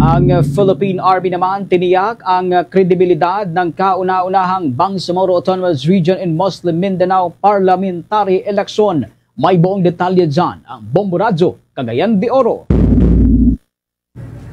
Ang Philippine Army naman tiniyak ang kredibilidad ng kauna-unahang Bangsamoro Autonomous Region in Muslim Mindanao Parliamentary Election. May buong detalye dyan ang Bombo Radyo, Cagayan de Oro.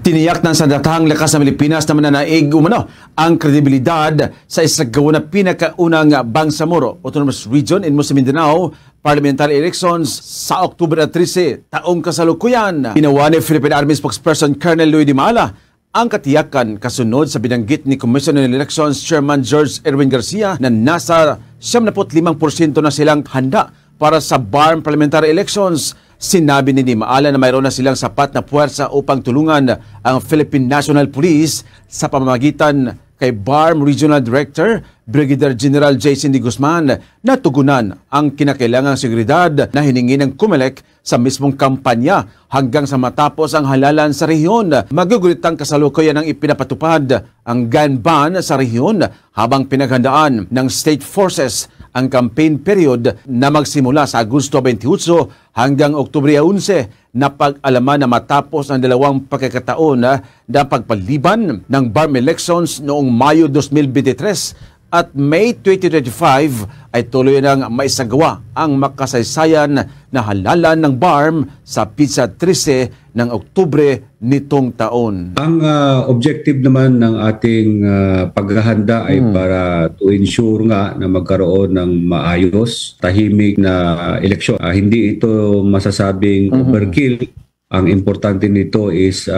Tiniyak ng sandatahang lakas ng Pilipinas na mananaig umano ang kredibilidad sa isagawa na pinakaunang Bangsamoro Autonomous Region in Muslim Mindanao Parliamentary Elections sa Oktubre 13, taong kasalukuyan. Ginawa ni Philippine Army Spokesperson Colonel Louie Di Mala ang katiyakan kasunod sa binanggit ni Commission on Elections Chairman George Erwin Garcia na nasa 75% na silang handa para sa BARM Parliamentary Elections. Sinabi ni Di Mala na mayroon na silang sapat na puwersa upang tulungan ang Philippine National Police sa pamamagitan kay BARM Regional Director Brigadier General J. Cindy Guzman na tugunan ang kinakailangang seguridad na hiningi ng COMELEC sa mismong kampanya hanggang sa matapos ang halalan sa rehiyon. Magugulitang kasalukuyan ang ipinapatupad ang gun ban sa rehiyon habang pinaghandaan ng state forces ang campaign period na magsimula sa Agosto 28 hanggang Oktubre 11 na pag-alaman na matapos ang dalawang pagkakataon na pagpaliban ng BARM elections noong Mayo 2023 at May 2025 ay tuloy nang maisagawa ang makasaysayan na halalan ng BARM sa Pizza 13 ng Oktubre nitong taon. Ang objective naman ng ating paghahanda ay para to ensure nga na magkaroon ng maayos, tahimik na eleksyon. Hindi ito masasabing overkill. Ang importante nito is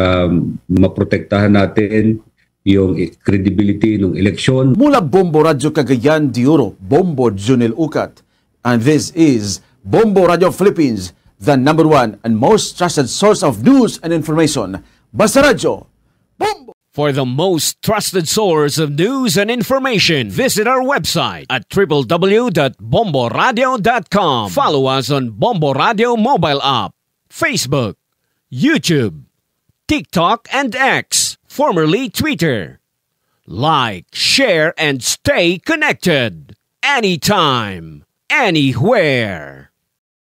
maprotektahan natin yung credibility ng eleksyon. Mula Bombo Radyo Cagayan de Oro, Bombo Junel Ucat. And this is Bombo Radio Philippines, the #1 and most trusted source of news and information. Basta Radyo, Bombo! For the most trusted source of news and information, visit our website at www.bomboradio.com. Follow us on Bombo Radio mobile app, Facebook, YouTube, TikTok, and X, formerly Twitter. Like, share, and stay connected. Anytime, anywhere.